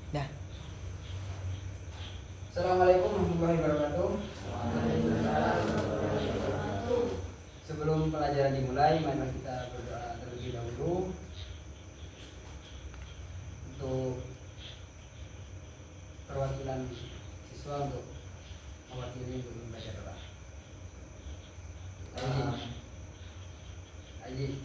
Dah. Assalamualaikum warahmatullahi wabarakatuh. Sebelum pelajaran dimulai, mari kita berdoa terlebih dahulu untuk perwakilan siswa untuk mewakili untuk membaca doa. Aji.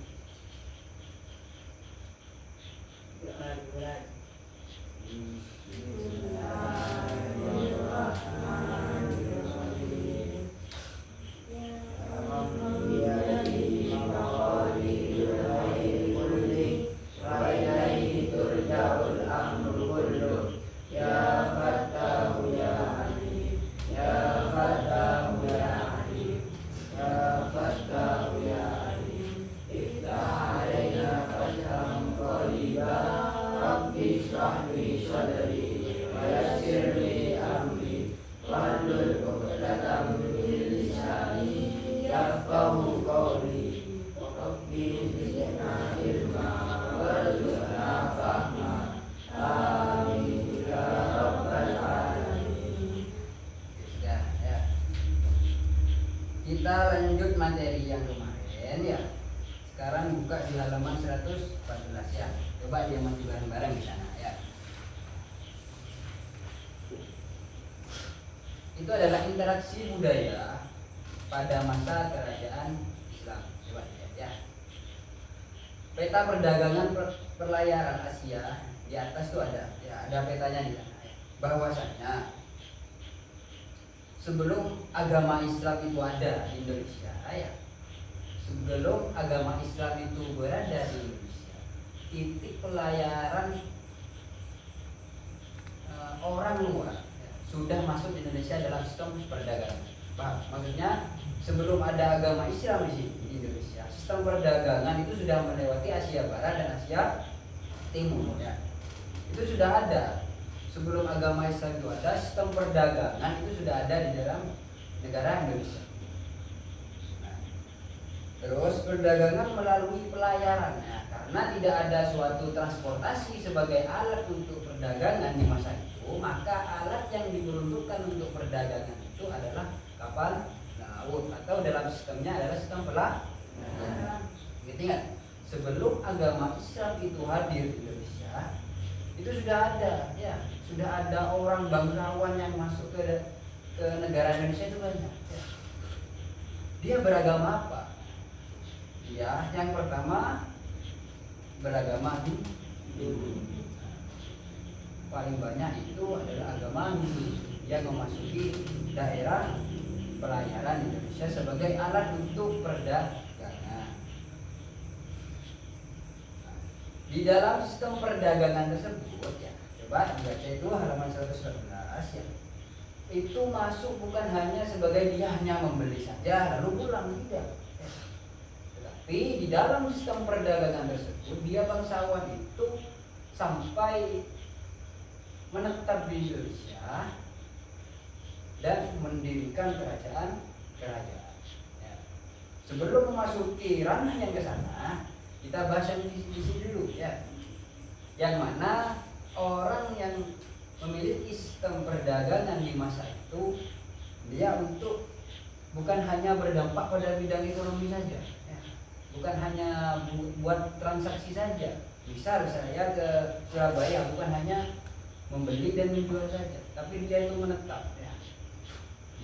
Kita lanjut materi yang kemarin ya. Sekarang buka di halaman 114 ya. Coba dia maju bareng-bareng di sana ya. Itu adalah interaksi budaya pada masa kerajaan Islam. Coba lihat ya. Peta perdagangan perlayaran Asia di atas tuh ada ya, ada petanya di sana ya. Bahwasanya sebelum agama Islam itu ada di Indonesia ya, sebelum agama Islam itu berada di Indonesia, titik pelayaran orang luar ya, sudah masuk di Indonesia dalam sistem perdagangan. Paham? Maksudnya sebelum ada agama Islam di sini di Indonesia, sistem perdagangan itu sudah melewati Asia Barat dan Asia Timur ya. Itu sudah ada. Sebelum agama Islam itu ada, sistem perdagangan itu sudah ada di dalam negara Indonesia. Nah, terus perdagangan melalui pelayaran ya, karena tidak ada suatu transportasi sebagai alat untuk perdagangan di masa itu, maka alat yang diperuntukkan untuk perdagangan itu adalah kapal laut atau dalam sistemnya adalah sistem pelayaran. Ingat, sebelum agama Islam itu hadir di Indonesia, itu sudah ada ya, sudah ada orang bangsawan yang masuk ke negara Indonesia itu banyak ya. Dia beragama apa? Ya, yang pertama beragama Hindu. Paling banyak itu adalah agama Hindu yang memasuki daerah pelayaran Indonesia sebagai alat untuk perdagangan. Di dalam sistem perdagangan tersebut ya, coba dibaca itu halaman 111 ya. Itu masuk bukan hanya sebagai dia hanya membeli saja lalu pulang, tidak. Tetapi di dalam sistem perdagangan tersebut dia bangsawan itu sampai menetap di Indonesia dan mendirikan kerajaan. Ya. Sebelum memasuki ranah yang ke sana, kita bahas yang di sini dulu ya. Yang mana orang yang memiliki sistem perdagangan di masa itu, dia untuk bukan hanya berdampak pada bidang ekonomi saja ya. Bukan hanya buat transaksi saja. Misal saya ke Surabaya bukan hanya membeli dan menjual saja, tapi dia itu menetap ya.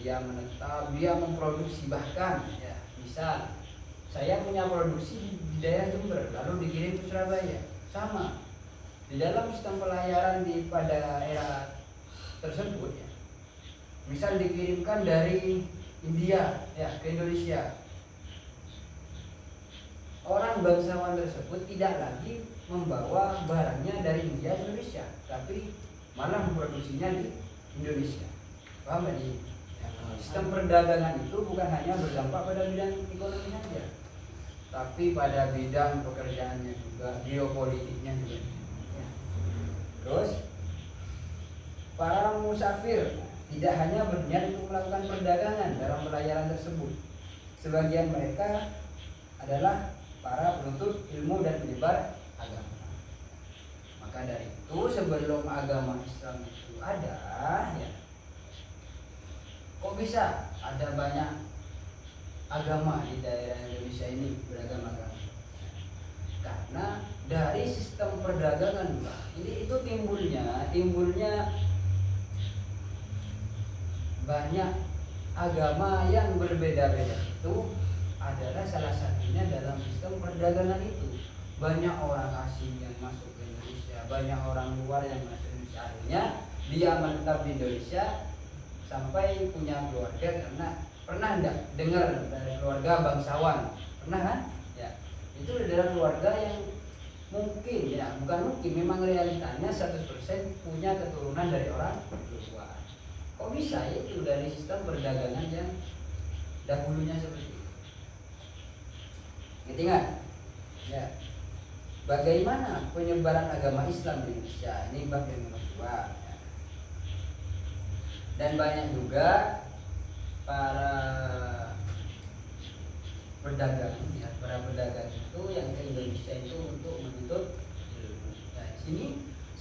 Dia menetap, dia memproduksi, bahkan ya, misal saya punya produksi di daerah Jember lalu dikirim ke Surabaya, sama di dalam sistem pelayaran pada era tersebut ya. Misal dikirimkan dari India ya ke Indonesia, orang bangsawan tersebut tidak lagi membawa barangnya dari India ke Indonesia, tapi malah memproduksinya di Indonesia. Paham gak nih? Sistem perdagangan itu bukan hanya berdampak pada bidang ekonomi saja, tapi pada bidang pekerjaannya juga, geopolitiknya juga ya. Terus para musafir tidak hanya berniat untuk melakukan perdagangan dalam pelayaran tersebut. Sebagian mereka adalah para penuntut ilmu dan penyebar agama. Maka dari itu sebelum agama Islam itu ada, ya, kok bisa ada banyak agama di daerah Indonesia ini, beragam agama? Karena dari sistem perdagangan, ini itu timbulnya banyak agama yang berbeda-beda itu adalah salah satunya dalam sistem perdagangan itu. Banyak orang asing yang masuk ke Indonesia, banyak orang luar yang masuk ke Indonesia. Akhirnya dia menetap di Indonesia sampai punya keluarga. Karena pernah enggak dengar dari keluarga bangsawan? Pernah kan? Ya, itu adalah keluarga yang mungkin, ya bukan mungkin, memang realitanya 100% punya keturunan dari orang luar. Kok bisa? Itu dari sistem perdagangan yang dahulunya seperti itu. Ingat, ya. Bagaimana penyebaran agama Islam di Indonesia? Ini bab yang nomor 2. Ya. Dan banyak juga para pedagang, ya, para pedagang itu yang ke Indonesia itu untuk menuntut ilmu. Nah, di sini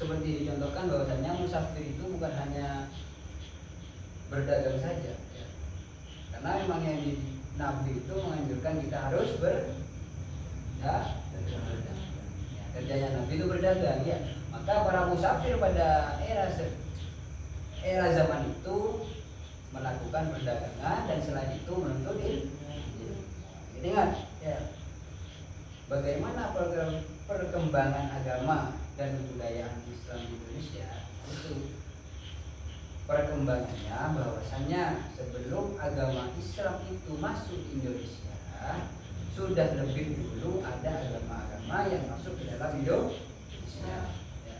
seperti dicontohkan bahwasanya musafir itu bukan hanya berdagang saja, ya. Karena memang yang di Nabi itu menganjurkan kita harus berdagang. Kerjanya Nabi itu berdagang, ya. Maka para musafir pada era zaman itu melakukan perdagangan dan selain itu menuntut ilmu. Ingat, ya. Bagaimana perkembangan agama dan kebudayaan Islam di Indonesia itu perkembangannya bahwasannya sebelum agama Islam itu masuk di Indonesia sudah lebih dulu ada agama-agama yang masuk ke dalam Indonesia. Ya.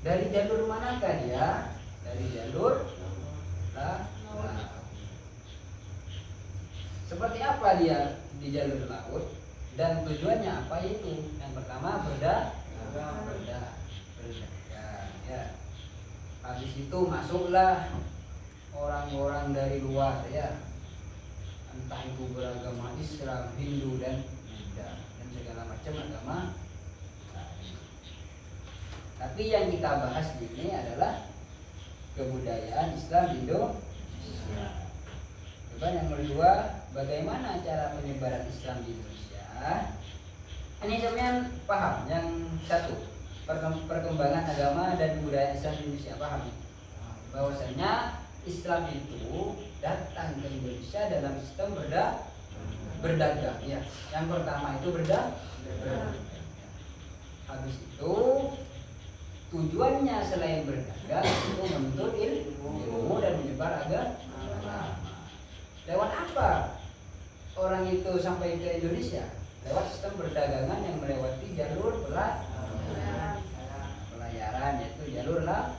Dari jalur manakah dia? Dari jalur laut. Seperti apa dia di jalur laut dan tujuannya apa? Itu yang pertama berdagang, ya. Habis itu masuklah orang-orang dari luar, ya, entah itu beragama Islam, Hindu dan Buddha dan segala macam agama. Tapi yang kita bahas di ini adalah kebudayaan Islam di Indonesia. Coba yang kedua, bagaimana cara penyebaran Islam di Indonesia? Ini sebenarnya paham. Yang satu, perkembangan agama dan budaya Islam di Indonesia, paham? Bahwasanya Islam itu datang ke Indonesia dalam sistem berdagang, ya. Yang pertama itu berdagang. Habis itu tujuannya selain berdagang itu menuntut ilmu dan menyebar agama. Lewat apa orang itu sampai ke Indonesia? Lewat sistem perdagangan yang melewati jalur pelayaran, yaitu jalur laut.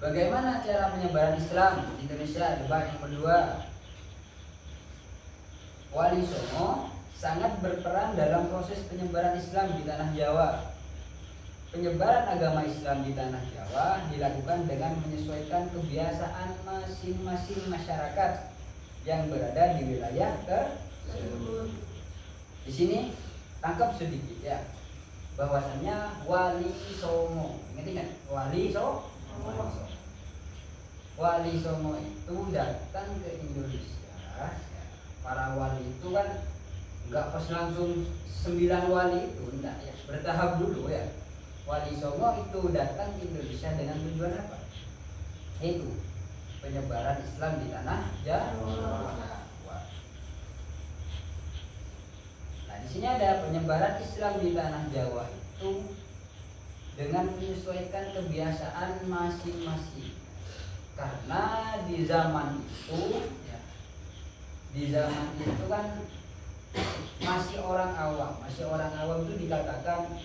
Bagaimana cara penyebaran Islam di Indonesia? Debat yang kedua. Wali Songo sangat berperan dalam proses penyebaran Islam di tanah Jawa. Penyebaran agama Islam di tanah Jawa dilakukan dengan menyesuaikan kebiasaan masing-masing masyarakat yang berada di wilayah tersebut. Di sini tangkap sedikit, ya, bahwasannya Wali Songo, ingat Wali Songo. Wali Songo itu datang ke Indonesia. Para wali itu kan enggak pas langsung 9 wali itu, enggak, ya, bertahap dulu, ya. Wali Songo itu datang ke Indonesia dengan tujuan apa? Itu penyebaran Islam di tanah Jawa. Nah, di sini ada penyebaran Islam di tanah Jawa itu dengan menyesuaikan kebiasaan masing-masing. Karena di zaman itu, ya, di zaman itu kan masih orang awam itu dikatakan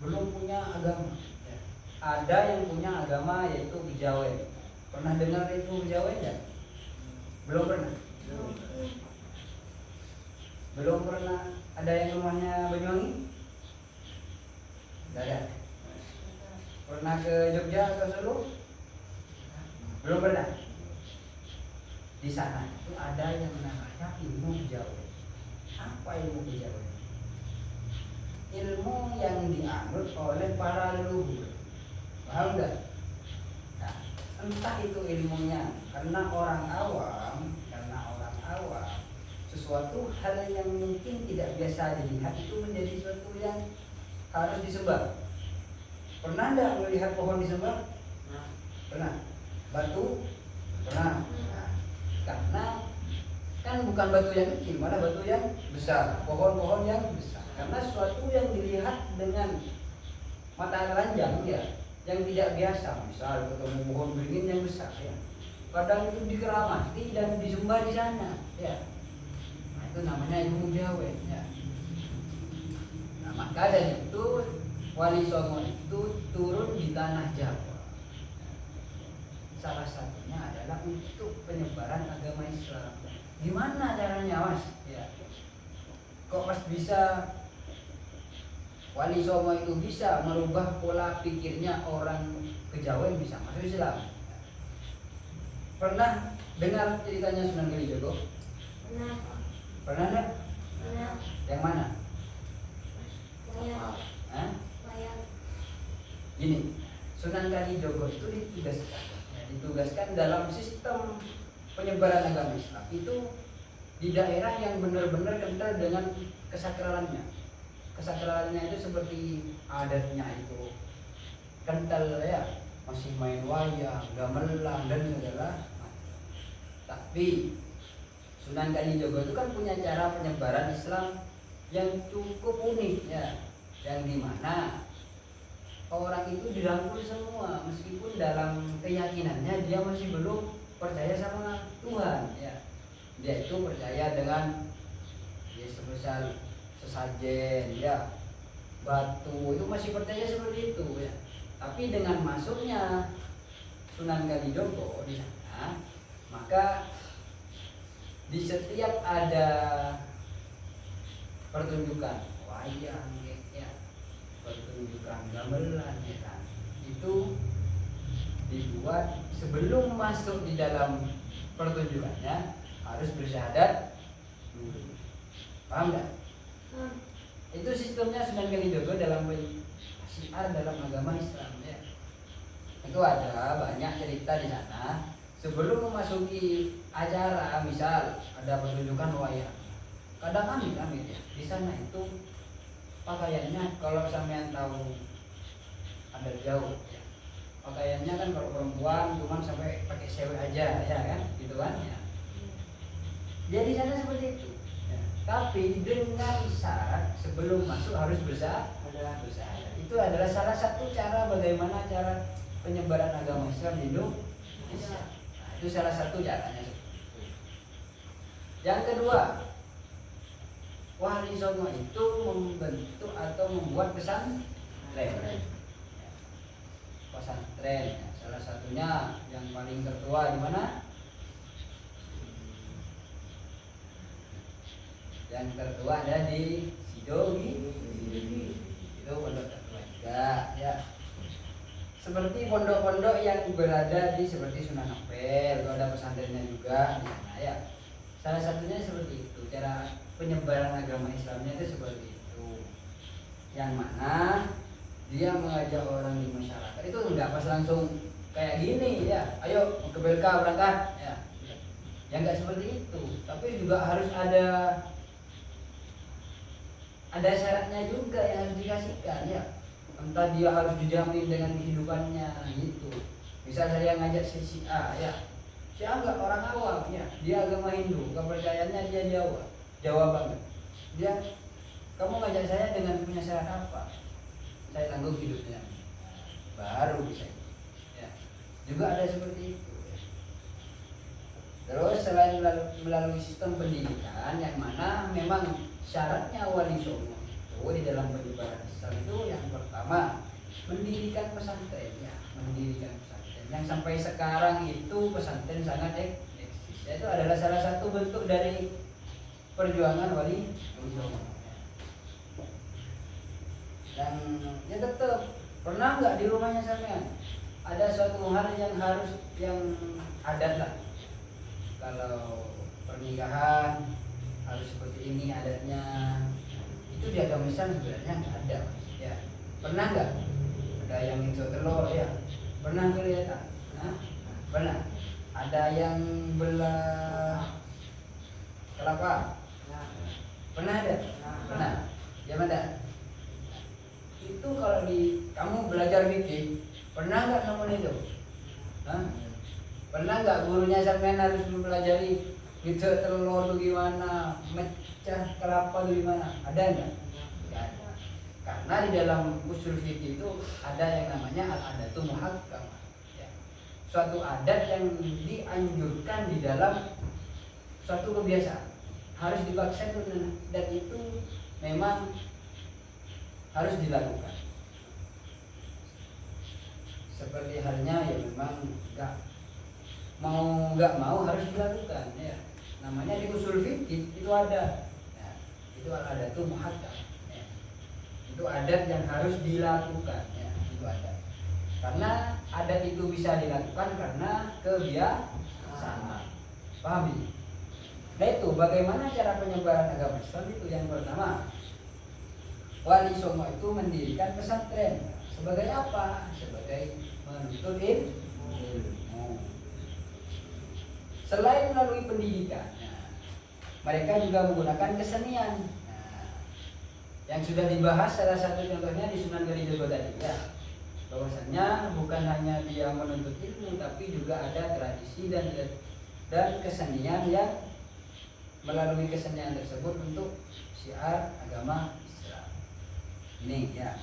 belum punya agama, ya. Ada yang punya agama yaitu Kejawen. Pernah dengar itu Kejawen, ya? Belum pernah. Belum pernah. Ada yang rumahnya Banyuwangi? Tidak ada. Pernah ke Jogja atau Solo? Belum pernah. Di sana itu ada yang namanya ilmu Kejawen. Apa ilmu Kejawen? ilmu yang dianut oleh para leluhur. Paham nggak? Nah, entah itu ilmunya karena orang awam, sesuatu hal yang mungkin tidak biasa dilihat itu menjadi sesuatu yang harus disembah. Pernah nggak melihat pohon disembah? Pernah. Batu? Pernah. Nah, karena kan bukan batu yang kecil, malah batu yang besar, pohon-pohon yang besar. Karena sesuatu yang dilihat dengan mata telanjang ya, yang tidak biasa, misal ketemu pohon beringin yang besar ya, kadang itu dikeramati dan disembah di sana ya. Nah, itu namanya ilmu Jawa ya. Nah, maka dari itu Wali Songo itu turun di tanah Jawa. Salah satunya adalah untuk penyebaran agama Islam. Gimana caranya Mas? Ya. Kok Mas bisa Wali Songo itu bisa merubah pola pikirnya orang kejawen bisa masuk Islam? Pernah dengar ceritanya Sunan Kalijogo? Pernah. Pernah enggak? Pernah. Yang mana? Wayang. Hah? Wayang. Gini, Sunan Kalijogo itu ditugaskan dalam sistem penyebaran agama Islam itu di daerah yang benar-benar kental dengan kesakralannya. Kesakralannya itu seperti adatnya itu kental ya, masih main wayang, gamelan dan segala macam. Tapi Sunan Kalijogo itu kan punya cara penyebaran Islam yang cukup unik ya, yang dimana orang itu dirangkul semua meskipun dalam keyakinannya dia masih belum percaya sama Tuhan ya. Dia itu percaya dengan ya sebesar sesajen ya, batu itu masih percaya seperti itu ya. Tapi dengan masuknya Sunan Kalijogo di sana, maka di setiap ada pertunjukan wayang ya, pertunjukan gamelan ya kan, itu dibuat sebelum masuk di dalam pertunjukannya harus bersyahadat dulu. Paham nggak? Itu sistemnya Sunan Kalijogo dalam syiar dalam agama Islam ya. Itu ada banyak cerita di sana. Sebelum memasuki acara, misal ada pertunjukan wayang, kadang amit ya di sana itu pakaiannya, kalau sampean tahu ada jauh ya, pakaiannya kan kalau perempuan cuma sampai pakai sewek aja ya kan, gitu kan ya. Jadi sana seperti itu ya. Tapi dengan syarat sebelum masuk harus bersahadat. Itu adalah salah satu cara bagaimana cara penyebaran agama Islam di Indonesia. Nah, itu salah satu caranya. Yang kedua, Wali Songo itu membentuk atau membuat pesantren. Pesantren, salah satunya yang paling tertua di mana? Yang tertua ada di Sidogi. Itu pondok tertua juga ya. Seperti pondok-pondok yang berada di seperti Sunan Ampel, itu ada pesantrennya juga di sana ya. Salah satunya seperti itu, cara penyebaran agama Islamnya itu seperti itu. Yang mana dia mengajak orang di masyarakat itu enggak pas langsung kayak gini ya, ayo ke Belka berangkat ya. Ya enggak seperti itu, tapi juga harus ada syaratnya juga yang harus dikasihkan ya. Entah dia harus dijamin dengan kehidupannya gitu. Misal saya ngajak si A ya, si A enggak orang awam ya, dia agama Hindu, kepercayaannya dia Jawa banget. Dia, kamu ngajak saya dengan punya syarat apa? Saya tanggung hidupnya, baru bisa ya. Juga ada seperti itu ya. Terus selain melalui sistem pendidikan yang mana memang syaratnya Wali Songo itu di dalam penyebaran Islam itu yang pertama mendirikan pesantren ya, mendirikan pesantren yang sampai sekarang itu pesantren sangat eksis. Itu adalah salah satu bentuk dari perjuangan Wali Songo. Dan ya tetap pernah nggak di rumahnya sampean ada suatu hal yang adat lah. Kalau pernikahan harus seperti ini adatnya, Itu di agama Islam sebenarnya nggak ada, ya. Pernah nggak ada yang nginjau telur, ya? Pernah kelihatan? Nah, pernah. Ada yang belah kelapa? Pernah ada? Pernah. Ya mana? Itu kalau di kamu belajar fikih, pernah nggak kamu itu? Hah? Pernah nggak gurunya sampean harus mempelajari ngicek telur itu gimana, mecah kelapa itu gimana? Ada nggak? Nggak ada. Karena di dalam usul fikih itu ada yang namanya al-adatu muhakkamah. Ya. Suatu adat yang dianjurkan di dalam suatu kebiasaan harus dipaksa dan itu memang harus dilakukan. Seperti halnya ya memang nggak mau harus dilakukan, ya. Namanya di usul fikih itu ada, ya. Itu ada tuh muhakkam, ya. Itu adat yang harus dilakukan, ya. Itu adat. Karena adat itu bisa dilakukan karena kebiasaan. Paham ya? Nah itu bagaimana cara penyebaran agama Islam itu yang pertama. Wali Songo itu mendirikan pesantren. Sebagai apa? Sebagai menuntut ilmu. Selain melalui pendidikan, mereka juga menggunakan kesenian. Yang sudah dibahas salah satu contohnya di Sunan Kalijaga tadi, ya. Bahwasanya bukan hanya dia menuntut ilmu, tapi juga ada tradisi dan kesenian yang melalui kesenian tersebut untuk syiar agama Islam. Ini, ya.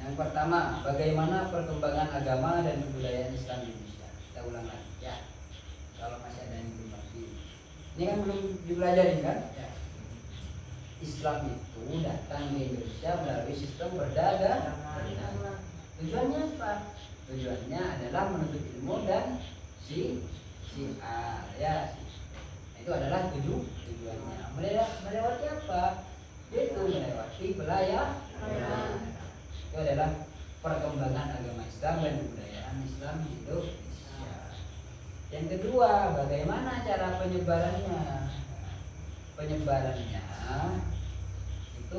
Yang pertama, bagaimana perkembangan agama dan kebudayaan Islam di Indonesia. Kita ulang lagi, ya. Kalau masih ada yang belum ngerti, ini kan belum dipelajari kan, ya. Islam itu datang ke Indonesia melalui sistem perdagangan. Tujuannya apa? Tujuannya adalah menuntut ilmu dan syiar, ya. Itu adalah tujuannya. Melewati apa? Itu melewati pelayanan. Itu adalah perkembangan agama Islam dan kebudayaan Islam di Indonesia. Yang kedua, bagaimana cara penyebarannya? Penyebarannya itu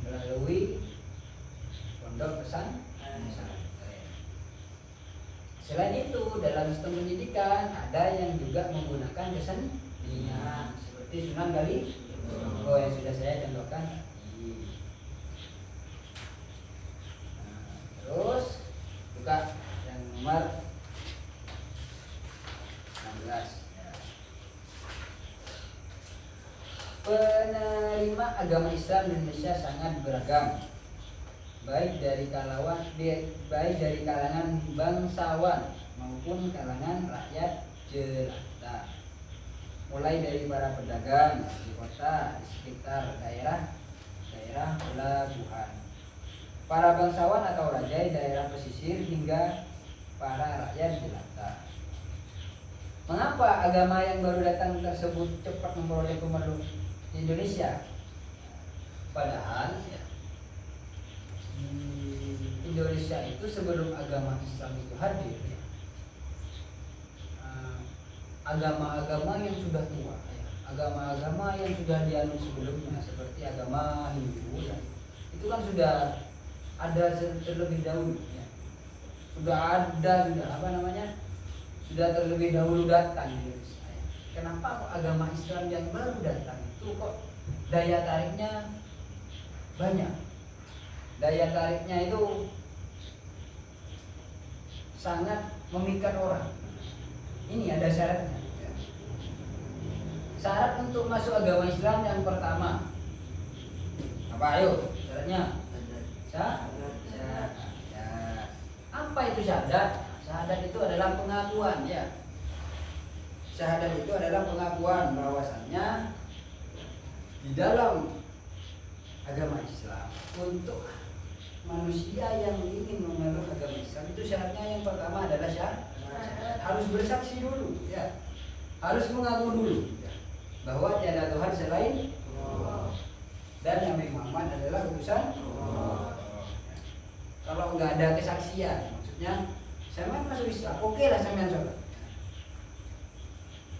melalui pondok pesantren. Selain itu, dalam sistem pendidikan ada yang juga menggunakan kesenian seperti Sunan Kalijaga yang sudah saya contohkan tadi. Terus buka yang nomor 16. Penerima agama Islam di Indonesia sangat beragam, baik dari kalangan bangsawan maupun kalangan rakyat jelata. Mulai dari para pedagang di kota, di sekitar daerah pelabuhan, para bangsawan atau raja di daerah pesisir, hingga para rakyat jelata. Mengapa agama yang baru datang tersebut cepat memperoleh pemeluk di Indonesia? Padahal ya, Indonesia itu sebelum agama Islam itu hadir, ya, agama-agama yang sudah tua, ya, agama-agama yang sudah dianut sebelumnya seperti agama Hindu, ya, itu kan sudah ada terlebih dahulu, ya. Sudah terlebih dahulu datang di Indonesia, ya. Kenapa kok agama Islam yang baru datang itu kok daya tariknya banyak? Daya tariknya itu sangat memikat orang. Ini ada syaratnya. Syarat untuk masuk agama Islam yang pertama apa? Ayo, syaratnya. Syahadat. Apa itu syahadat? Syahadat itu adalah pengakuan, ya. Syahadat itu adalah pengakuan bahwasannya di dalam agama Islam untuk manusia yang ingin memeluk agama Islam itu syaratnya yang pertama adalah syahadat. Harus bersaksi dulu, ya. Harus mengaku dulu, ya, bahwa tiada Tuhan selain Allah dan Nabi Muhammad adalah utusan Allah. Kalau nggak ada kesaksian, maksudnya saya masuk Islam, oke lah sampean sholat,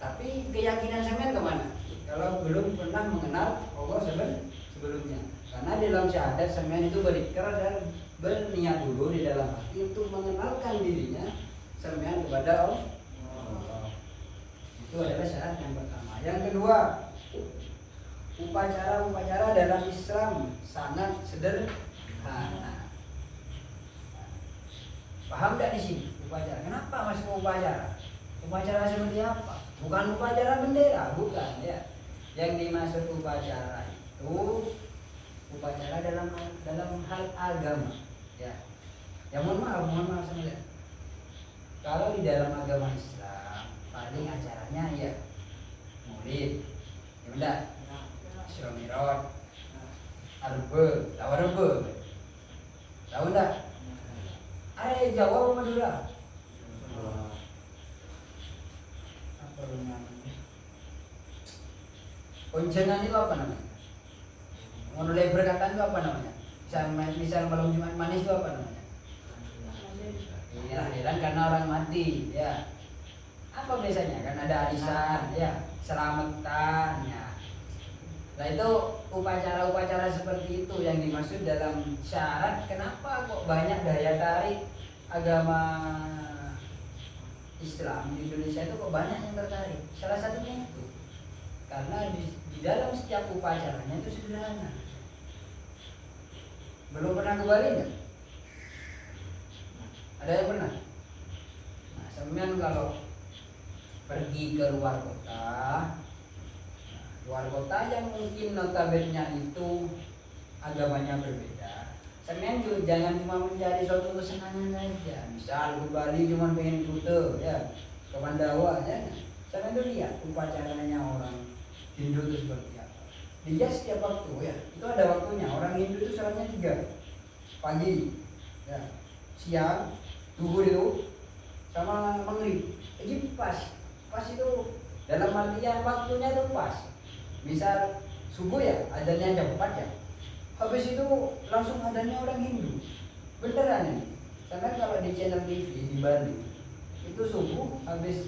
tapi keyakinan sampean kemana? kalau belum pernah mengenal Allah sebelumnya. Karena dalam syahadat sampean itu berikrar dan berniat dulu di dalam hati untuk mengenalkan dirinya sampean kepada Allah. Itu adalah syarat yang pertama. Yang kedua, upacara dalam Islam sangat sederhana. Paham tidak di sini upacara? Kenapa masuk upacara? Upacara seperti apa? Bukan upacara bendera, bukan ya. Yang dimaksud upacara itu upacara dalam hal agama, ya. Ya mohon maaf sebenarnya. Kalau di dalam agama Islam paling acaranya ya Maulid, ya benar. Isra Mi'raj, Arba, tahu Arba? Tahu enggak? Ada Jawa apa Madura? Apa namanya? Koncenan itu apa namanya? Mulai berkatan itu apa namanya? Misal malam Jumat manis itu apa namanya? Akhiran karena orang mati, ya. Apa biasanya? Kan ada arisan, ya, selamatan, ya. Nah itu upacara-upacara seperti itu yang dimaksud dalam syarat. Kenapa kok banyak daya tarik agama Islam di Indonesia itu kok banyak yang tertarik? Salah satunya itu karena di dalam setiap upacaranya itu sederhana. Belum pernah ke Bali nggak? Ada yang pernah? Nah, sebenarnya kalau pergi ke luar kota yang mungkin notabene itu agamanya berbeda. Sebenarnya juga jangan cuma mencari suatu kesenangan saja. Misal ke Bali cuma pengen foto, ya, ke Pandawa, ya. Sebenarnya itu lihat upacaranya orang Hindu itu seperti apa. Dia setiap waktu, ya, itu ada waktunya. Orang Hindu itu sholatnya 3 pagi, ya, siang, zuhur itu, sama maghrib. Jadi pas itu dalam artian waktunya itu pas. Misal subuh ya, adanya jam 4 ya. Habis itu langsung adanya orang Hindu. Beneran ini. Karena kalau di channel TV di Bali itu subuh habis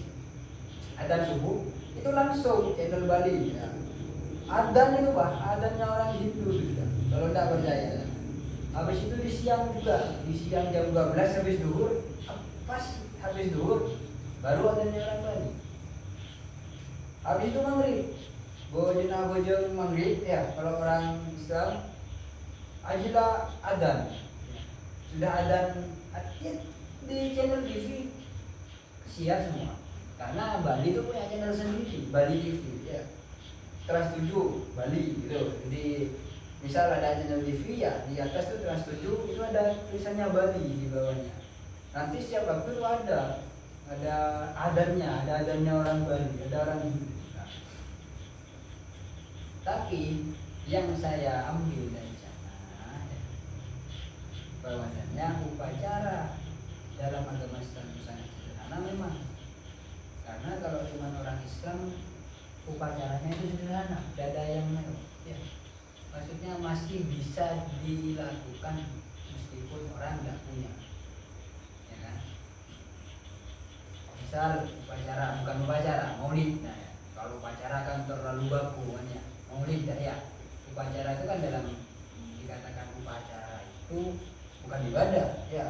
adzan subuh itu langsung channel Bali ya. Adzan itu adzannya orang Hindu juga. Kalau tidak percaya. Habis itu di siang juga, di siang jam 12 habis zuhur, pas habis zuhur baru adzannya orang Bali. Habis itu maghrib. Bojong maghrib ya, kalau orang Islam ajilah adzan. Sudah adzan di channel TV siar semua. Karena Bali itu punya channel sendiri, Bali TV ya. Trans 7 Bali gitu. Jadi misal ada channel TV ya, di atas itu Trans 7 itu ada tulisannya Bali di bawahnya. Nanti setiap waktu itu ada adanya orang Bali, ada orang Hindu. Tapi yang saya ambil dari sana bahwasanya upacara dalam agama Islam itu sangat sederhana memang. Karena kalau cuma orang Islam upacaranya itu sederhana, tidak ada yang mewah. Ya. Maksudnya masih bisa dilakukan meskipun orang tidak punya. Ya kan? Misal bukan upacara, Maulid. Nah, ya. Kalau upacara kan terlalu baku kan ya. Maulid ya. Upacara itu kan dalam dikatakan upacara itu bukan ibadah ya.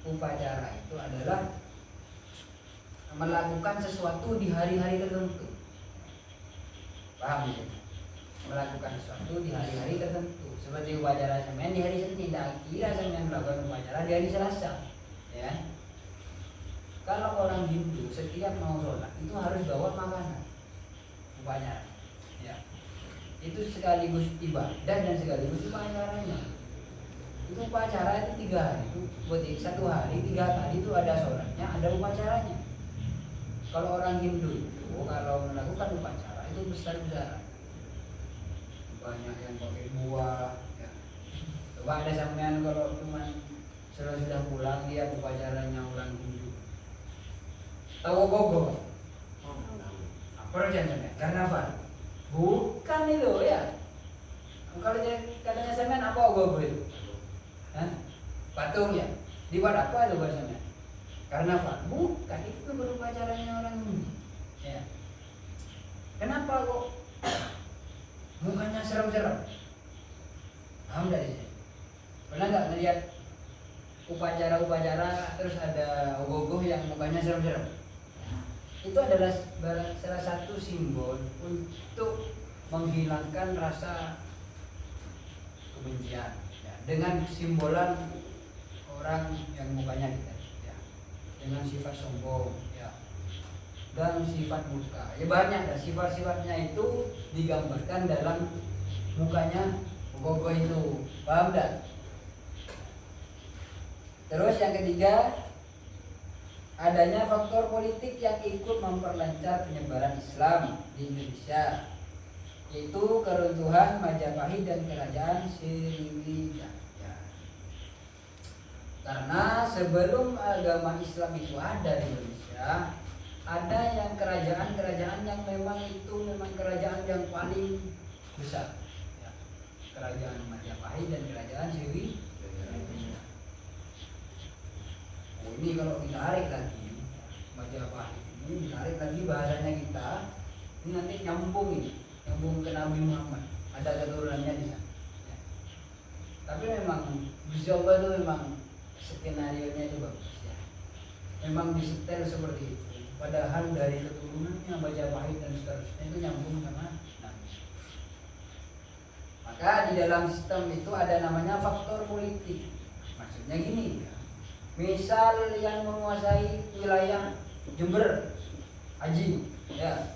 Upacara itu adalah melakukan sesuatu di hari-hari tertentu. Paham ya? Melakukan sesuatu di hari-hari tertentu. Seperti upacara semen di hari Senin, tidak kira semen melakukan upacara di hari Selasa. Ya. Kalau orang Hindu setiap mau sholat itu harus bawa makanan. Upacara. Ya. Itu sekaligus ibadah dan sekaligus upacaranya. Itu upacara itu 3 hari. Itu berarti 1 hari 3 kali itu ada sholatnya, ada upacaranya. Kalau orang Hindu itu kalau melakukan upacara itu besar-besaran. Banyak yang pakai buah. Ya. Coba ada sampean kalau cuma sudah pulang dia upacaranya orang Hindu. Tahu gogo? Apa jangan karnaval? Bukan itu ya. Kalau katanya semen apa gogo itu? Hah? Patung ya. Dibuat apa itu bahasanya? Karnaval. Bukan, itu berupacaranya orang Hindu. Ya. Kenapa kok mukanya serem-serem. Paham dari sini? Pernah nggak ngelihat upacara-upacara terus ada ogoh-ogoh yang mukanya serem-serem? Itu adalah salah satu simbol untuk menghilangkan rasa kebencian ya, dengan simbolan orang yang mukanya gitu ya, dengan sifat sombong ya, dan sifat murka ya, banyak dah sifat-sifatnya itu digambarkan dalam mukanya ogoh-ogoh itu. Paham tak? Terus yang ketiga, adanya faktor politik yang ikut memperlancar penyebaran Islam di Indonesia, yaitu keruntuhan Majapahit dan kerajaan Sriwijaya. Karena sebelum agama Islam itu ada di Indonesia, ada yang kerajaan-kerajaan yang memang kerajaan yang paling besar ya. Kerajaan Majapahit dan kerajaan Sriwijaya. Ini kalau ditarik lagi Majapahit ini, ditarik lagi bahasanya kita, ini nanti nyambung ke Nabi Muhammad, ada keturunannya di sana ya. Tapi memang Gusti Allah itu memang skenario-nya itu bagus ya, memang disetel seperti itu, padahal dari keturunannya Majapahit dan seterusnya itu nyambung sama Nabi. Maka di dalam sistem itu ada namanya faktor politik. Maksudnya gini ya, misal yang menguasai wilayah Jember Haji ya,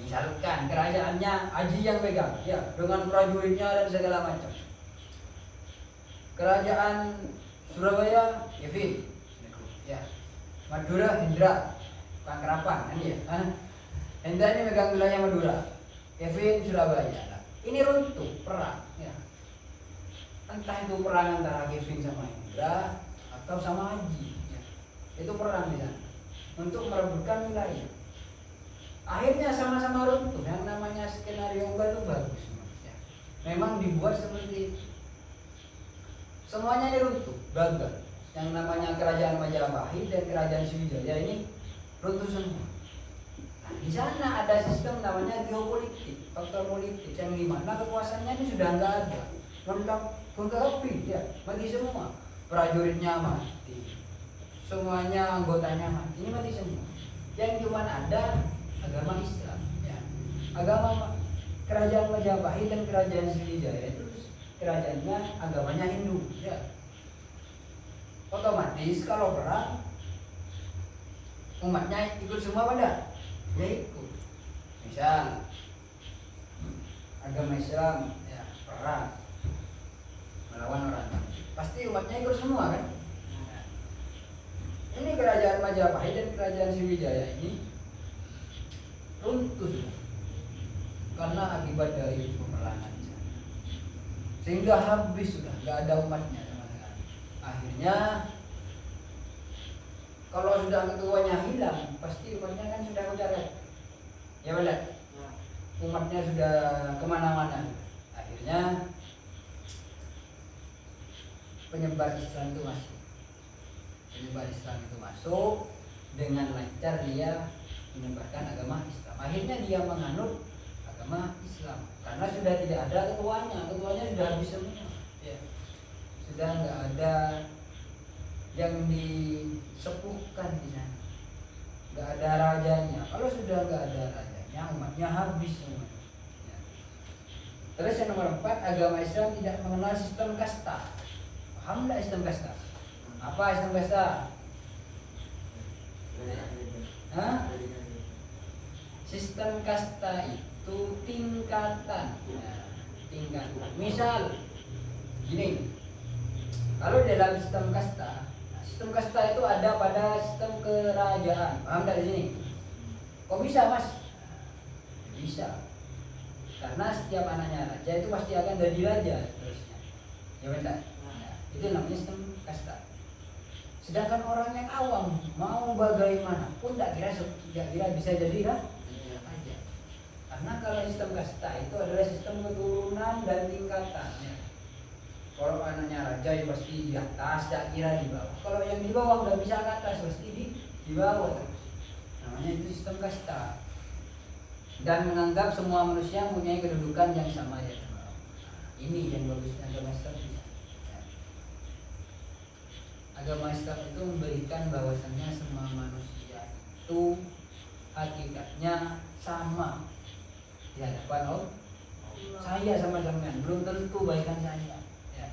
misalkan kerajaannya Haji yang pegang ya, dengan prajuritnya dan segala macam. Kerajaan Surabaya Kevin ya, Madura Hendra Pangkerapan kan ya, Hendra ini megang wilayah Madura, Kevin Surabaya. Nah, ini runtuh perang ya, entah itu perang antara Kevin sama Hendra atau sama Haji ya. Itu perang di sana untuk merebutkan wilayah. Akhirnya sama-sama runtuh. Yang namanya skenario itu bagus ya. Memang dibuat seperti itu. Semuanya ini runtuh, gagal. Yang namanya kerajaan Majapahit dan kerajaan Sriwijaya ini runtuh semua. Nah, di sana ada sistem namanya geopolitik, faktor politik yang dimana kekuasaannya ini sudah nggak ada, lengkap ya, bagi semua. Prajuritnya mati, semuanya anggotanya mati, ini mati semua. Yang cuma ada agama Islam ya. Agama kerajaan Majapahit dan kerajaan Sriwijaya itu kerajaannya agamanya Hindu ya. Otomatis kalau perang umatnya ikut semua pada ya ikut. Misal agama Islam ya, perang melawan orang pasti umatnya ikut semua kan. Ini kerajaan Majapahit dan kerajaan Sriwijaya ini runtuh karena akibat dari peperangan, sehingga habis sudah, nggak ada umatnya sama sekali. Akhirnya kalau sudah ketuanya hilang, pasti umatnya kan sudah mencarat ya benar, umatnya sudah kemana-mana. Akhirnya penyebar Islam itu masuk dengan lancar, dia menyebarkan agama Islam. Akhirnya dia menganut agama Islam karena sudah tidak ada ketuanya sudah habis semua ya. Sudah nggak ada yang disepuhkan di sana, nggak ada rajanya. Kalau sudah nggak ada rajanya, umatnya habis semua ya. Terus yang nomor 4, agama Islam tidak mengenal sistem kasta. Paham nggak sistem kasta? Apa sistem kasta? Sistem kasta itu tingkatan. Nah, tingkatan. Misal gini, kalau dalam sistem kasta itu ada pada sistem kerajaan. Paham dari sini? Kok bisa mas? Bisa. Karena setiap anaknya raja itu pasti akan jadi raja terusnya. Ya benar. Itu namanya sistem kasta. Sedangkan orang yang awam mau bagaimanapun tidak kira bisa jadi raja. Karena kalau sistem kasta itu adalah sistem keturunan dan tingkatan ya. Kalau anaknya raja ya pasti di atas, tidak kira di bawah. Kalau yang di bawah nggak bisa ke atas, pasti di bawah. Namanya itu sistem kasta. dan menganggap semua manusia mempunyai kedudukan yang sama ya. Ini yang bagusnya agama Islam. Agama Islam itu memberikan bahwasannya semua manusia itu hakikatnya sama di hadapan Allah. Saya sama sampean belum tentu baikan saya. Ya.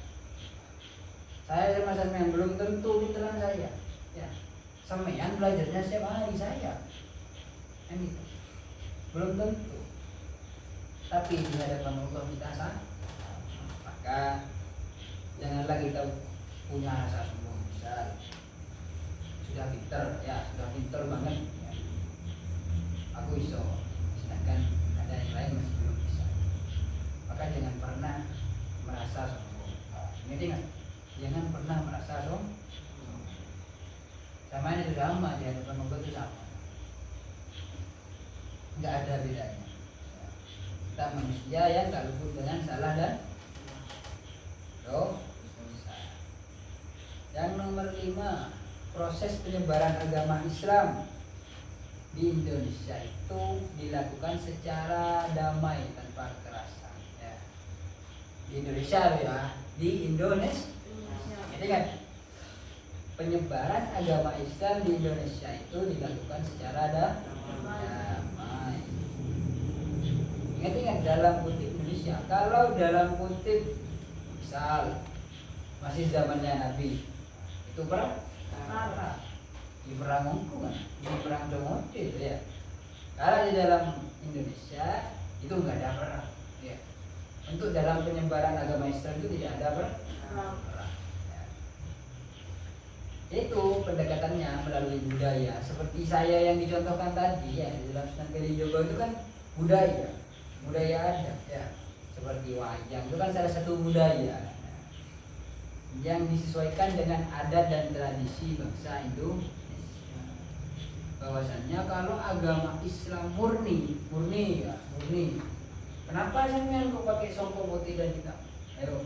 Saya sama sampean belum tentu pinteran saya. Ya. Sampean belajarnya setiap hari saya. Ini belum tentu. Tapi di hadapan Allah kita sama. Maka janganlah kita punya rasa sombong. Misal sudah pinter banget ya. Aku iso, sedangkan ada yang lain masih belum bisa. Maka jangan pernah merasa sombong. Ingat ingat, jangan pernah merasa sombong. Sama itu sama di hadapan Allah itu sama. Enggak ada bedanya. Kita manusia yang tak luput dengan salah dan dosa. Yang nomor 5, proses penyebaran agama Islam di Indonesia itu dilakukan secara damai tanpa kekerasan. Ya. Di Indonesia ya, di Indonesia. Jadi kan penyebaran agama Islam di Indonesia itu dilakukan secara damai. Ingat-ingat dalam kutip Indonesia. Kalau dalam kutip misal masih zamannya Nabi, itu perang di perang Mongkung, di perang Domodin ya. Kalau di dalam Indonesia itu enggak ada perang ya. Untuk dalam penyebaran agama Islam itu tidak ada perang ya. Itu pendekatannya melalui budaya, seperti saya yang dicontohkan tadi ya, di dalam Sunan Kalijogo itu kan budaya adat ya, seperti wayang itu kan salah satu budaya yang disesuaikan dengan adat dan tradisi bangsa Indonesia. Bahwasannya kalau agama Islam murni. Kenapa sampean kok pakai songkok putih dan hitam? Ayo,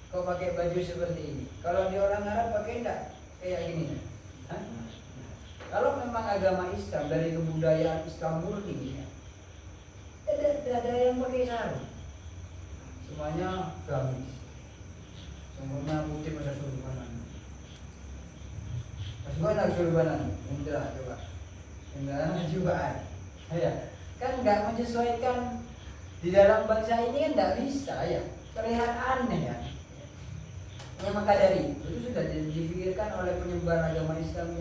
kok pakai baju seperti ini? Kalau di orang Arab pakai enggak kayak gini? Hah? Kalau memang agama Islam dari kebudayaan Islam murni ya, tidak ada yang pakai sarung. Semuanya gamis. Semuanya putih pada surbanan. Bagaimana surbanan? Indra coba. Indra juga. Ya, kan nggak menyesuaikan di dalam bangsa ini kan nggak bisa ya. Terlihat aneh ya. Ya maka dari itu sudah dipikirkan oleh penyebar agama Islam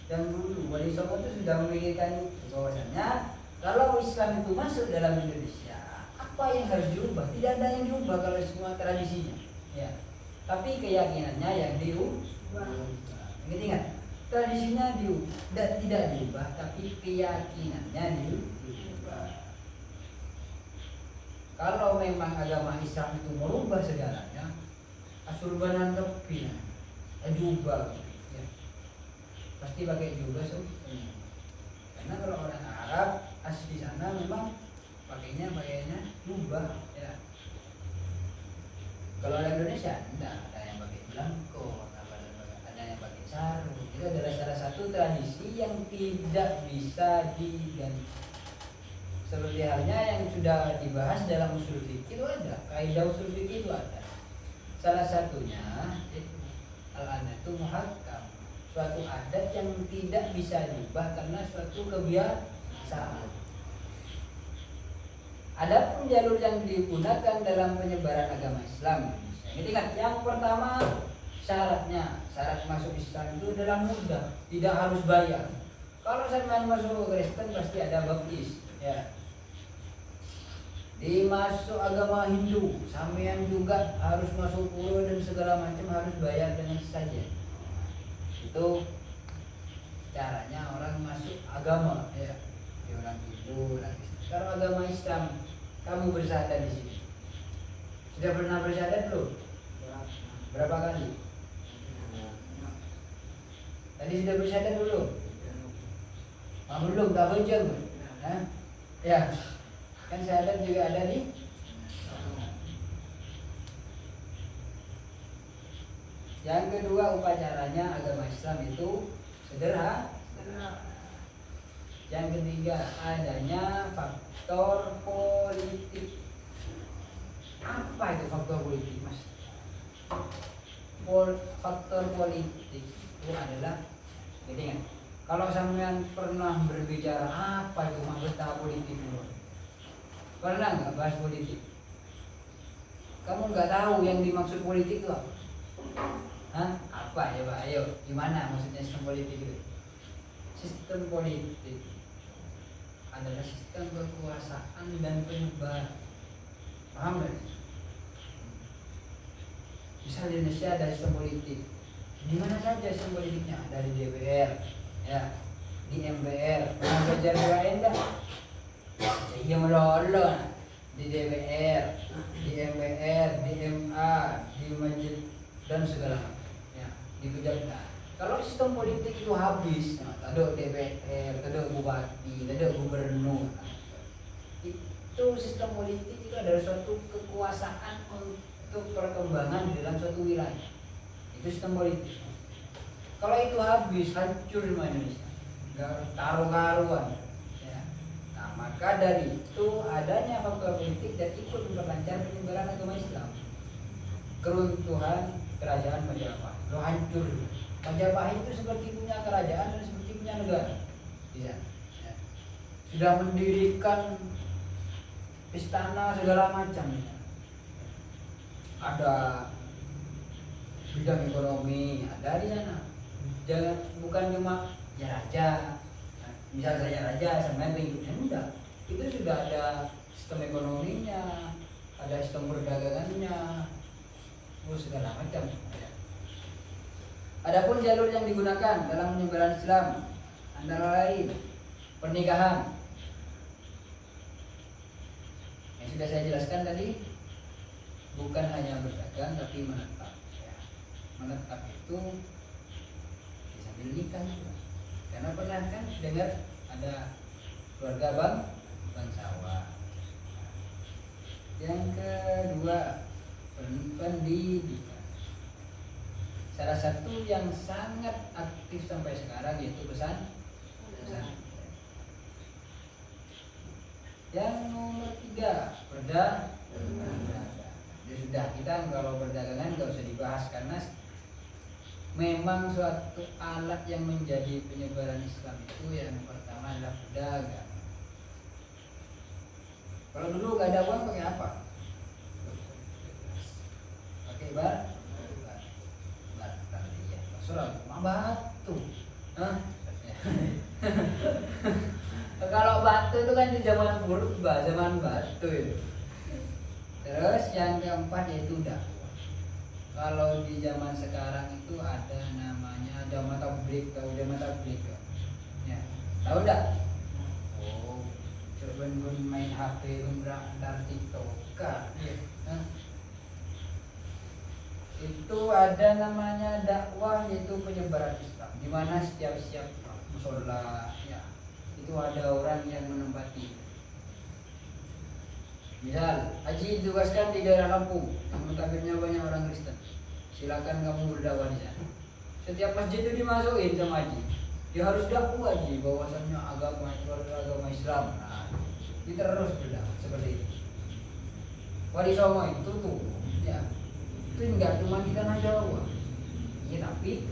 yang dulu. Wali Songo itu sudah memikirkan bahwasanya kalau Islam itu masuk dalam Indonesia, apa yang harus diubah? Tidak ada yang diubah kalau semua tradisinya. Ya. Tapi keyakinannya yang diubah. Ingat, tradisinya tidak diubah, tapi keyakinannya diubah. Kalau memang agama Islam itu merubah segalanya, asurbanan kepina, jubah, ya. Pasti pakai jubah semua. Karena kalau orang Arab asli sana memang pakainya jubah, ya. Kalau orang Indonesia enggak, ada yang pakai belangko, ada yang pakai sarung. Itu adalah salah satu tradisi yang tidak bisa diganti. Seperti halnya yang sudah dibahas dalam usul fikih itu ada, kaidah usul fikih itu ada. Salah satunya itu al-adatu muhakkam, suatu adat yang tidak bisa diubah karena suatu kebiasaan. Adapun jalur yang digunakan dalam penyebaran agama Islam, ingat yang pertama syarat masuk Islam itu adalah mudah, tidak harus bayar. Kalau saya masuk Kristen pasti ada baptis, ya. Dimasuk agama Hindu, sampean juga harus masuk pura dan segala macam harus bayar dengan saja. Itu caranya orang masuk agama, ya. Di orang Hindu, orang Kristen. Kalau agama Islam, kamu bersyahadat di sini. Sudah pernah bersyahadat belum? Berapa kali? Tadi sudah bersyahadat belum? Belum, tak bocor. Ya, kan syahadat juga ada di. Yang kedua, upacaranya agama Islam itu sederhana. Yang ketiga, adanya faktor politik. Apa itu faktor politik, Mas? Faktor politik itu adalah, gitu kan? Kalau sampean pernah berbicara apa itu maksudnya politik dulu? Pernah nggak bahas politik? Kamu nggak tahu yang dimaksud politik itu apa? Hah? Apa ya Pak? Ayo, gimana maksudnya sistem politik itu? Sistem politik adalah sistem kekuasaan dan penyebaran. Paham nggak? Misal di Indonesia ada sistem politik. Di mana saja sistem politiknya? Ada di DPR, ya, di MPR. Pernah belajar UAN enggak? Iya melolo. Di DPR, di MPR, di MA, di majelis dan segala macam. Ya, di kejaksaan. Kalau sistem politik itu habis, ada DPR, ada bupati, ada gubernur. Itu sistem politik itu adalah suatu kekuasaan untuk perkembangan di dalam suatu wilayah. Itu sistem politik. Kalau itu habis, hancur semua Indonesia. Enggak karu-karuan. Ya. Nah, maka dari itu adanya faktor politik dan ikut memperlancar penyebaran agama Islam. Keruntuhan kerajaan Majapahit, lo hancur. Majapahit itu seperti punya kerajaan dan seperti punya negara. Ya. Ya. Sudah mendirikan istana segala macam. Ada bidang ekonomi, ada di sana. Jangan bukan cuma ya raja. Nah, misal saya raja, sama hidupnya mudah. Itu sudah ada sistem ekonominya, ada sistem perdagangannya, segala macam. Adapun jalur yang digunakan dalam penyebaran Islam antara lain pernikahan. Yang sudah saya jelaskan tadi, bukan hanya berdagang tapi menetap. Ya. Menetap itu sambil nikah juga. Karena pernah kan dengar ada keluarga bangsawan. Yang kedua, pendidikan. Salah satu yang sangat aktif sampai sekarang yaitu pesantren. Yang nomor 3, perdagangan. Ya sudah, kita kalau perdagangan nggak usah dibahas karena memang suatu alat yang menjadi penyebaran Islam itu yang pertama adalah perdagangan. Kalau dulu nggak ada uang pakai apa? Pakai surat batu. Kalau batu itu kan di zaman purba, zaman batu itu. Terus yang keempat yaitu dakwah. Kalau di zaman sekarang itu ada namanya jamaah tabligh, tahu jamaah tabligh? Ya. Tahu enggak? Oh, coba main HP antar TikTok kan. Ya. Itu ada namanya dakwah yaitu penyebaran Islam di mana setiap musola ya itu ada orang yang menempati. Misal Haji ditugaskan di daerah Lampung, notabene banyak orang Kristen, silakan kamu berdakwah di sana. Setiap masjid itu dimasukin sama Haji, dia harus dakwah Haji bahwasannya agama itu adalah agama Islam. Nah, kita terus berdakwah seperti itu. Wali Songo itu tuh ya itu enggak cuma di tanah Jawa, ya, tapi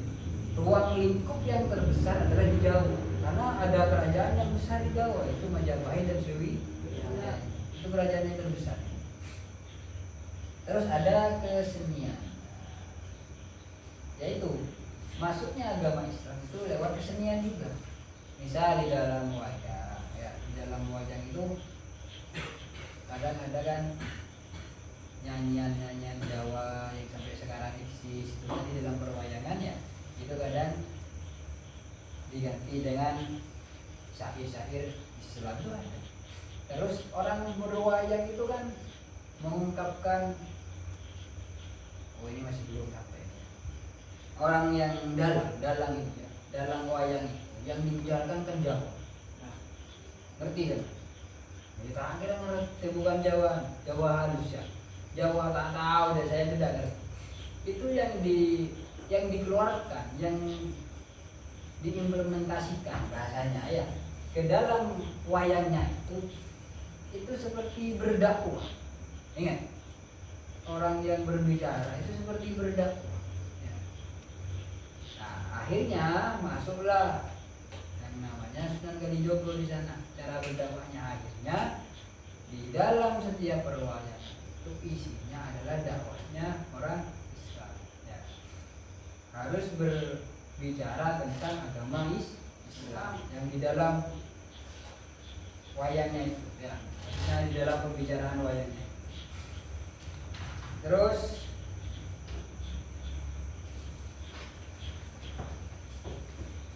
ruang lingkup yang terbesar adalah di Jawa karena ada kerajaan yang besar di Jawa itu Majapahit dan Sriwijaya, itu kerajaan yang terbesar. Terus ada kesenian, yaitu masuknya agama Islam itu lewat kesenian juga. Misal di dalam wayang, ya di dalam wayang itu kadang ada kan nyanyian Jawa yang sampai sekarang eksis itu tadi dalam perwayangan ya itu kadang diganti dengan syair-syair Islam itu ada. Terus orang berwayang itu kan mengungkapkan ini masih belum sampai orang yang dalang itu ya, dalang wayang itu yang dibiarkan kan Jawa. Nah, ngerti kan? Jadi terakhir ngerti bukan Jawa halus ya. Jawa tak tahu dan saya tidak ngerti. Itu yang dikeluarkan, yang diimplementasikan bahasanya ya. ke dalam wayangnya itu seperti berdakwah. Ingat, orang yang berbicara itu seperti berdakwah. Ya. Nah, akhirnya masuklah yang namanya Sunan Kalijogo di sana. Cara berdakwahnya akhirnya di dalam setiap perwayangan itu isinya adalah dakwahnya orang Islam. Ya. Harus berbicara tentang agama Islam yang di dalam wayangnya itu, ya. Nah, di dalam pembicaraan wayangnya. Terus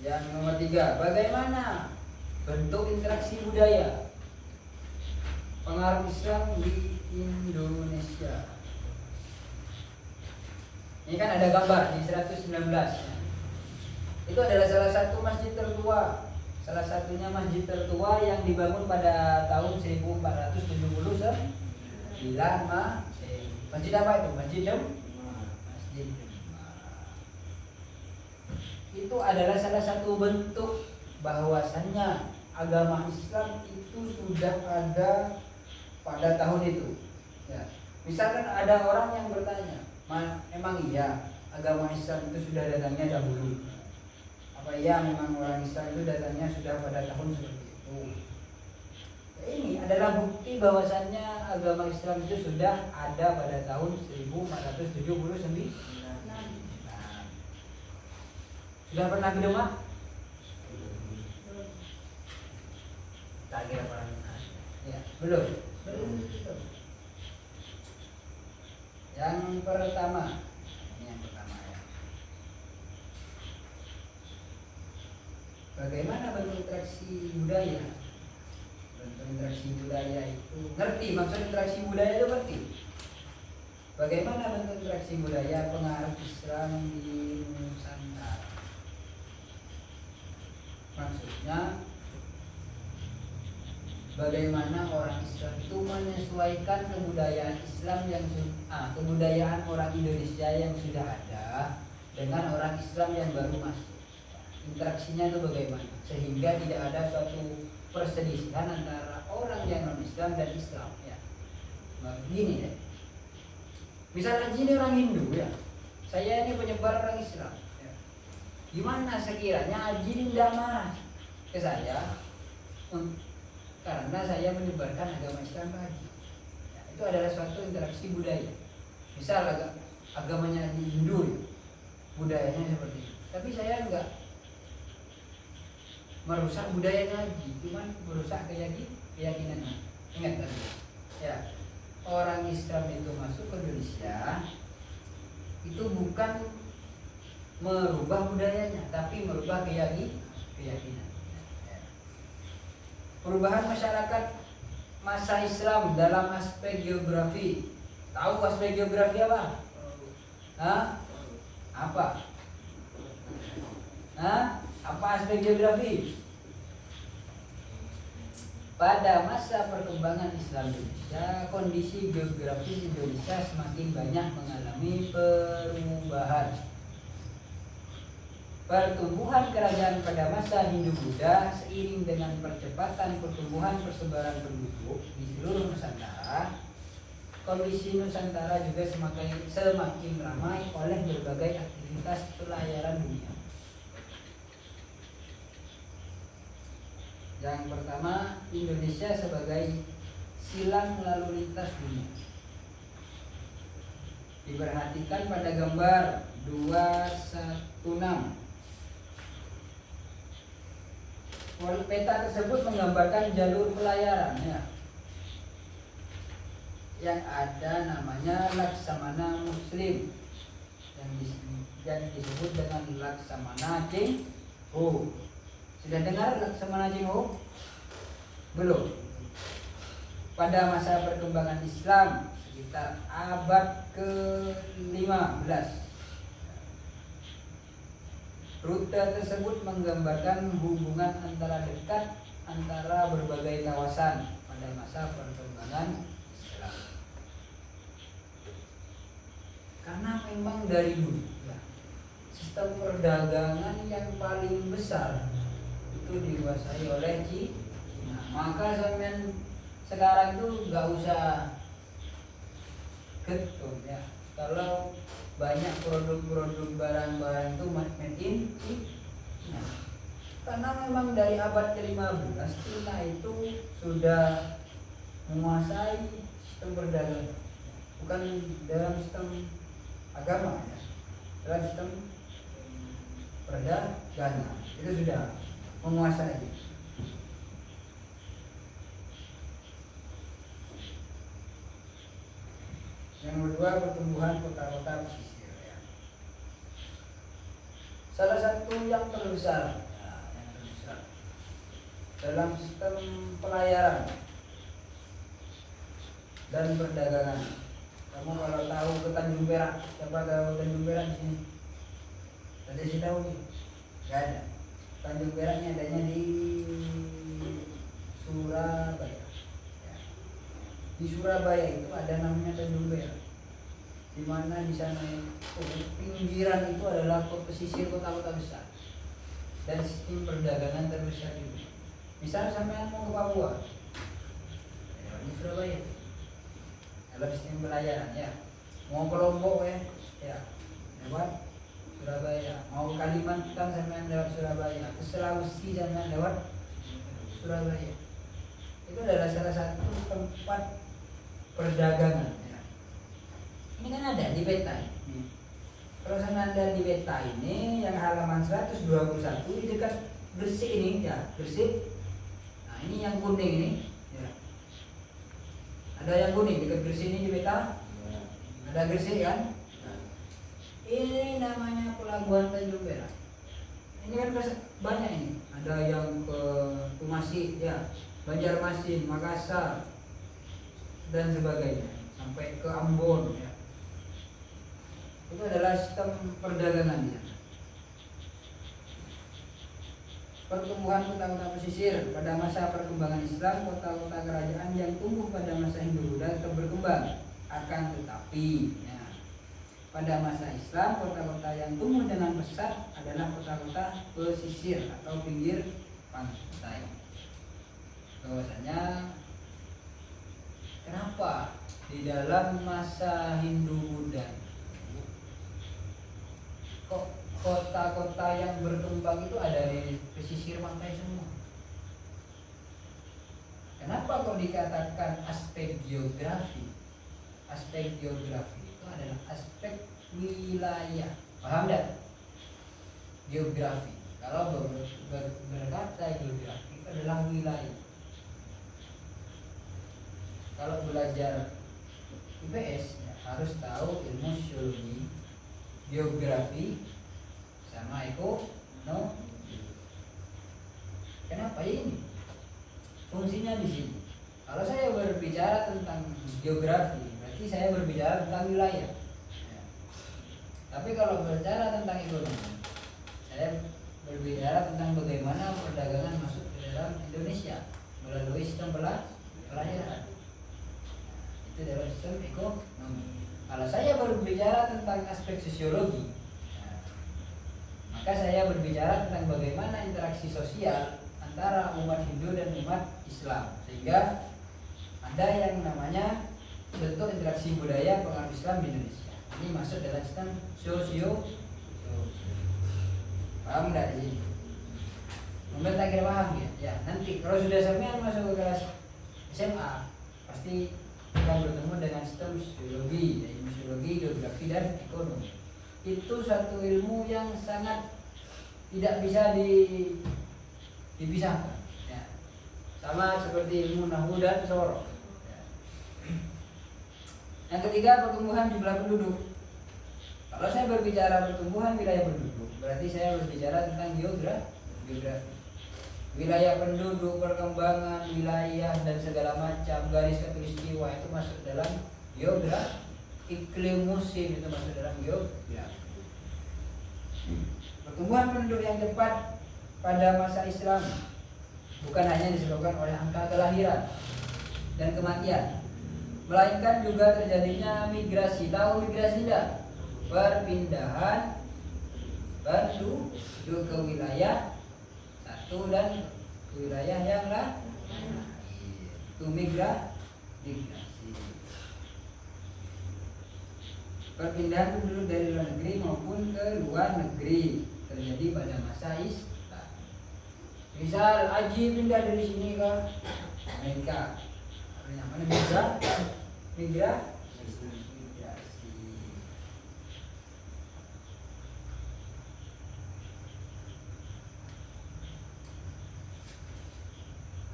yang nomor 3, bagaimana bentuk interaksi budaya pengaruh Islam di Indonesia. Ini kan ada gambar di 119. Itu adalah salah satu masjid tertua. Salah satunya masjid tertua yang dibangun pada tahun 1479. Masjid apa itu? Masjid Demak. Itu adalah salah satu bentuk bahwasannya agama Islam itu sudah ada pada tahun itu. Ya. Misalkan ada orang yang bertanya, emang iya agama Islam itu sudah datangnya dahulu? Apa iya memang orang Islam itu datangnya sudah pada tahun seperti itu? Ya, ini adalah bukti bahwasannya agama Islam itu sudah ada pada tahun 1479. Nah, sudah pernah ke Demak? Tak kira pernah. Ya, belum. Yang pertama, ini yang pertama ya. Bagaimana bentuk interaksi budaya? Bentuk interaksi budaya itu ngerti, maksud interaksi budaya itu ngerti. Bagaimana bentuk interaksi budaya pengaruh Islam di Nusantara? Maksudnya bagaimana orang Islam itu menyesuaikan kebudayaan Islam kebudayaan orang Indonesia yang sudah ada dengan orang Islam yang baru masuk. Interaksinya itu bagaimana sehingga tidak ada suatu perselisihan antara orang yang non Islam dan Islam ya. Nah, begini deh. Misalnya ini orang Hindu ya. Saya ini penyebar orang Islam ya. Gimana sekiranya Haji tidak marah ke saya karena saya menyebarkan agama Islam ke Haji. Ya, itu adalah suatu interaksi budaya. Misal agamanya Hindu, ya, budayanya seperti itu. Tapi saya enggak merusak budayanya Haji, cuma merusak keyakinannya. Ingat tadi. Ya, orang Islam itu masuk ke Indonesia itu bukan merubah budayanya, tapi merubah keyakinan. Perubahan masyarakat masa Islam dalam aspek geografi. Tahu aspek geografi apa? Apa? Apa aspek geografi? Pada masa perkembangan Islam Indonesia, kondisi geografis Indonesia semakin banyak mengalami perubahan. Pertumbuhan kerajaan pada masa Hindu-Buddha seiring dengan percepatan pertumbuhan persebaran penduduk di seluruh Nusantara, kondisi Nusantara juga semakin ramai oleh berbagai aktivitas pelayaran dunia. Yang pertama, Indonesia sebagai silang lalu lintas dunia. Diperhatikan pada gambar 216. Peta tersebut menggambarkan jalur pelayaran ya. Yang ada namanya Laksamana Muslim yang disebut dengan Laksamana Chingho. Sudah dengar Laksamana Chingho? Belum. Pada masa perkembangan Islam sekitar abad ke-15, rute tersebut menggambarkan hubungan dekat antara berbagai kawasan pada masa perkembangan Islam. Karena memang dari dulu ya, sistem perdagangan yang paling besar itu itu dikuasai oleh Cina. Maka sampean sekarang tuh nggak usah getun ya. Kalau banyak produk-produk barang-barang itu made in China. Karena memang dari abad ke-15 China itu sudah menguasai sistem perdagangan. Bukan dalam sistem agama ya. Dalam sistem perdagangan itu sudah menguasai. Yang kedua, pertumbuhan kota-kota pesisir ya. Salah satu yang terbesar dalam sistem pelayaran dan perdagangan. Kamu kalau tahu ke Tanjung Perak, siapa tahu Tanjung Perak di sini? Ada sih tahu nih? Gak ada. Tanjung Peraknya adanya di Surabaya. Ya. Di Surabaya itu ada namanya Tanjung Perak. Di mana di sana pinggiran itu adalah pesisir kota-kota besar dan sistem perdagangan terbesar juga. Misal sampean mau ke Papua, ya, di Surabaya. Dalam sistem pelayaran ya. Mau ke Lombok ya, lewat Surabaya. Mau ke Kalimantan sampean lewat Surabaya. Ke Sulawesi sampean lewat Surabaya. Itu adalah salah satu tempat perdagangan. Ya. Ini kan ada di peta ini. Kalau sampean ada di peta ini yang halaman 121 di dekat Gresik ini ya, Gresik. Nah, ini yang kuning ini ya. Ada yang kuning dekat Gresik ini di peta. Ada Gresik kan? Nah, ini namanya Pelabuhan Tanjung Perak. Ini kan banyak ini. Ada yang ke Tumasi ya, Banjarmasin, Makassar dan sebagainya sampai ke Ambon ya. Itu adalah sistem perdagangannya. Pertumbuhan kota-kota pesisir pada masa perkembangan Islam, kota-kota kerajaan yang tumbuh pada masa Hindu-Buddha tetap berkembang. Akan tetapi ya, pada masa Islam, kota-kota yang tumbuh dengan pesat adalah kota-kota pesisir atau pinggir pantai. Bahwasanya kenapa di dalam masa Hindu-Buddha kok kota-kota yang berkembang itu ada di pesisir pantai semua? Kenapa kok dikatakan aspek geografi? Aspek geografi itu adalah aspek wilayah. Paham tidak? Geografi. Kalau berkata geografi itu adalah wilayah. Kalau belajar IPS ya, harus tahu ilmu sosiologi, geografi, sama ekonomi. Kenapa ini? Fungsinya di sini. Kalau saya berbicara tentang geografi, berarti saya berbicara tentang wilayah. Ya. Tapi kalau berbicara tentang ekonomi, saya berbicara tentang bagaimana perdagangan masuk ke dalam Indonesia melalui sistem pelayaran. Itu dalam sistem ekonomi. Kalau saya berbicara tentang aspek sosiologi, maka saya berbicara tentang bagaimana interaksi sosial antara umat Hindu dan umat Islam, sehingga ada yang namanya bentuk interaksi budaya pengaruh Islam di Indonesia. Ini masuk dalam sistem sosio. Paham nggak di sini? Mungkin tak kira paham ya? Ya, nanti kalau sudah sampai masuk ke kelas SMA, pasti kita bertemu dengan sistem sosiologi, yaitu sosiologi, geografi dan ekonomi. Itu satu ilmu yang sangat tidak bisa dipisahkan. Ya. Sama seperti ilmu nahwu dan sorok. Ya. Yang ketiga, pertumbuhan jumlah penduduk. Kalau saya berbicara pertumbuhan wilayah penduduk, berarti saya berbicara tentang geografi. Wilayah penduduk, perkembangan wilayah dan segala macam garis khatulistiwa itu masuk dalam geografi. Iklim musim itu masuk dalam geografi. Pertumbuhan penduduk yang cepat pada masa Islam bukan hanya disebabkan oleh angka kelahiran dan kematian, melainkan juga terjadinya migrasi. Tahu migrasi tidak? Perpindahan penduduk ke wilayah satu. satu dan wilayah yang lain. Itu migrasi. Perpindahan penduduk dari luar negeri maupun ke luar negeri terjadi pada masa Islam. Misal Haji pindah dari sini ke Amerika, namanya migrasi.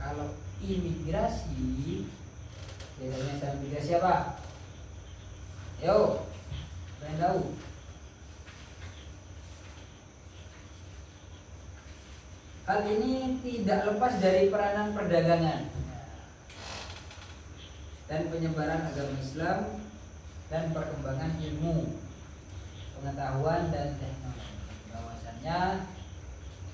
Kalau imigrasi, bedanya sama imigrasi apa? Yo, kalian tahu? Hal ini tidak lepas dari peranan perdagangan dan penyebaran agama Islam dan perkembangan ilmu, pengetahuan dan teknologi. Bahwasannya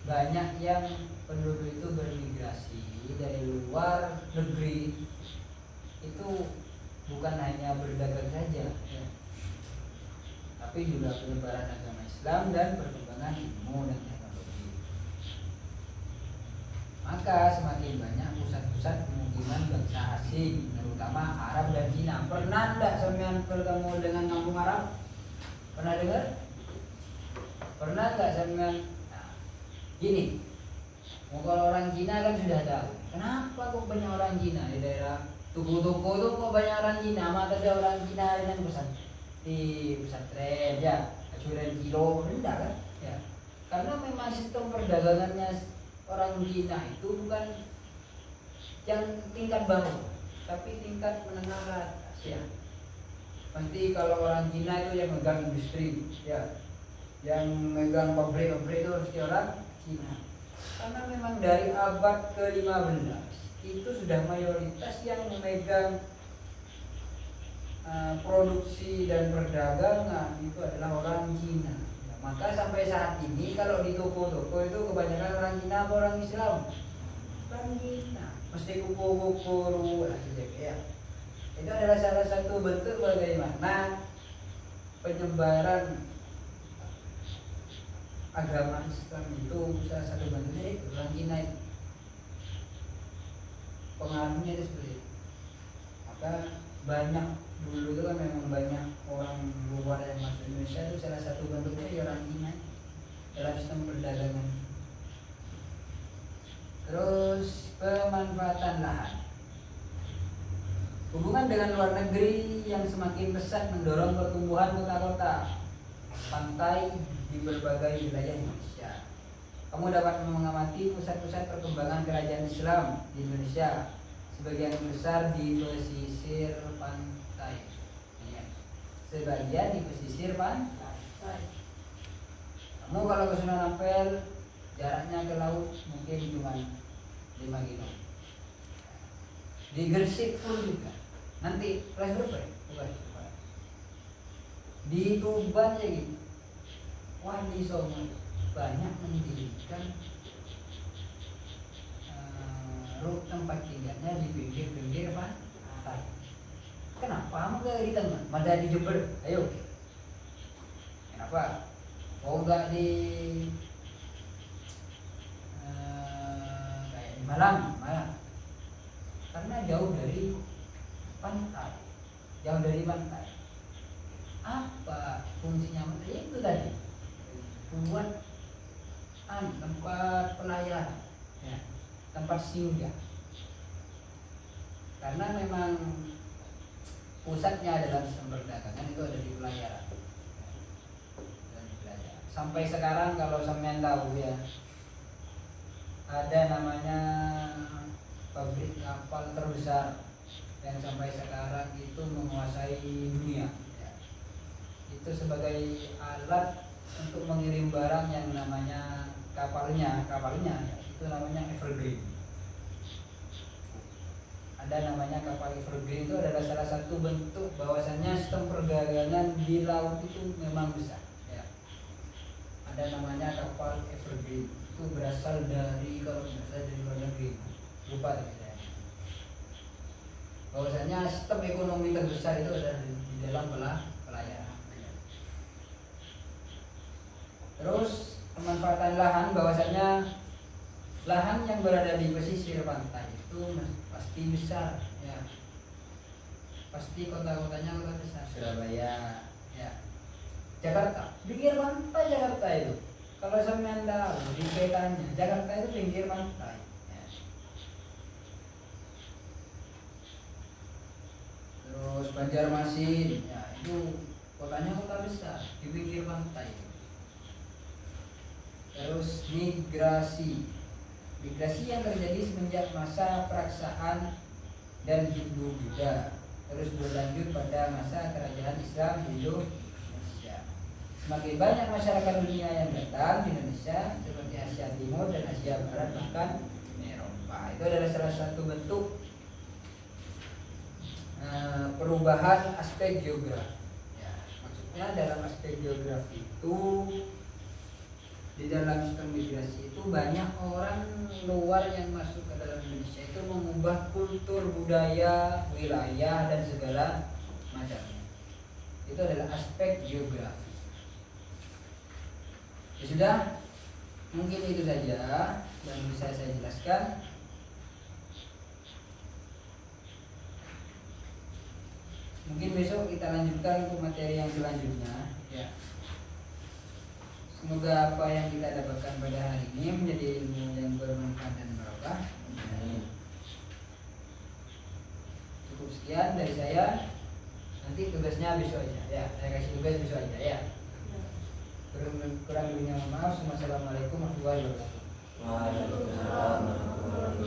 banyak yang penduduk itu bermigrasi dari luar negeri itu bukan hanya berdagang saja, ya, tapi juga penyebaran agama Islam dan perkembangan ilmu dan teknologi. Maka semakin banyak pusat-pusat pemukiman bangsa asing, terutama Arab dan Cina. Pernah enggak sampean bertemu dengan kampung Arab? Pernah dengar? Pernah enggak sampean? Nah, gini, kalau orang Cina kan sudah tahu. Kenapa kok banyak orang Cina di daerah toko-toko itu kok banyak orang Cina? Maka ada orang Cina dengan pesan di pesantren ya, acuran kilo rendah kan? Ya, karena memang sistem perdagangannya orang Cina itu bukan yang tingkat bawah, tapi tingkat menengah ke atas ya. Pasti kalau orang Cina itu yang megang industri ya, yang megang pabrik-pabrik itu harus orang Cina. Karena memang dari abad ke-15 itu sudah mayoritas yang memegang produksi dan perdagangan itu adalah orang Cina. Ya, maka sampai saat ini kalau di toko-toko itu kebanyakan orang Cina atau orang Islam? Orang Cina. Mesti kuku-kuku ya. Itu adalah salah satu bentuk bagaimana penyebaran agama Islam itu salah satu bentuknya itu orang Cina itu. Pengaruhnya itu seperti itu. Maka banyak dulu itu kan memang banyak orang luar yang masuk Indonesia, itu salah satu bentuknya ya orang Cina dalam sistem perdagangan. Terus pemanfaatan lahan. Hubungan dengan luar negeri yang semakin pesat mendorong pertumbuhan kota-kota pantai di berbagai wilayah Indonesia. Kamu dapat mengamati pusat-pusat perkembangan kerajaan Islam di Indonesia, sebagian besar di pesisir pantai. Ya. Sebagian di pesisir pantai. Kamu kalau ke Sunan Ampel, jaraknya ke laut mungkin cuma 5 kilo. Di Gresik pun juga. Nanti kelas berapa ya? Bukan. Di Tuban ya gitu. Wali Songo banyak mendirikan tempat tinggalnya di pinggir-pinggir pantai. Kenapa enggak di tengah? Mada di Jember? Ayo. Kenapa? Oh enggak di kayak di Malang. Karena jauh dari pantai. Apa fungsinya? Itu tadi. Buat tempat pelayaran ya, tempat singgah, karena memang pusatnya dalam sistem perdagangan itu ada di pelayaran. Sampai sekarang kalau sampean tahu ya, ada namanya pabrik kapal terbesar yang sampai sekarang itu menguasai dunia ya. Itu sebagai alat untuk mengirim barang yang namanya kapalnya ya, itu namanya Evergreen. Ada namanya kapal Evergreen, itu adalah salah satu bentuk bahwasannya sistem perdagangan di laut itu memang besar ya. Ada namanya kapal Evergreen, itu berasal dari luar negeri, lupa saya. Bahwasannya sistem ekonomi terbesar itu ada di dalam pelayaran. Terus pemanfaatan lahan, bahwasanya lahan yang berada di pesisir pantai itu pasti besar ya, pasti kota-kotanya kota besar, Surabaya ya, Jakarta pinggir pantai. Jakarta itu kalau sampean tahu di petanya, Jakarta itu pinggir pantai ya. Terus Banjarmasin ya, itu kotanya kota besar di pinggir pantai. Terus migrasi yang terjadi semenjak masa peraksaan dan Hindu-Buddha, terus berlanjut pada masa kerajaan Islam di Indonesia. Semakin banyak masyarakat dunia yang datang di Indonesia seperti Asia Timur dan Asia Barat bahkan Eropa. Itu adalah salah satu bentuk perubahan aspek geografi ya. Maksudnya dalam aspek geografi itu, di dalam sistem migrasi itu banyak orang luar yang masuk ke dalam Indonesia itu mengubah kultur, budaya, wilayah dan segala macamnya. Itu adalah aspek geografi. Ya sudah, mungkin itu saja yang bisa saya jelaskan. Mungkin besok kita lanjutkan untuk materi yang selanjutnya ya. Semoga apa yang kita dapatkan pada hari ini menjadi ilmu yang bermanfaat dan barokah. Cukup sekian dari saya. Nanti tugasnya besok aja ya. Saya kasih tugas besok aja ya. Kurang lebihnya mohon maaf. Wassalamualaikum warahmatullahi wabarakatuh. Waalaikumsalam warahmatullahi wabarakatuh.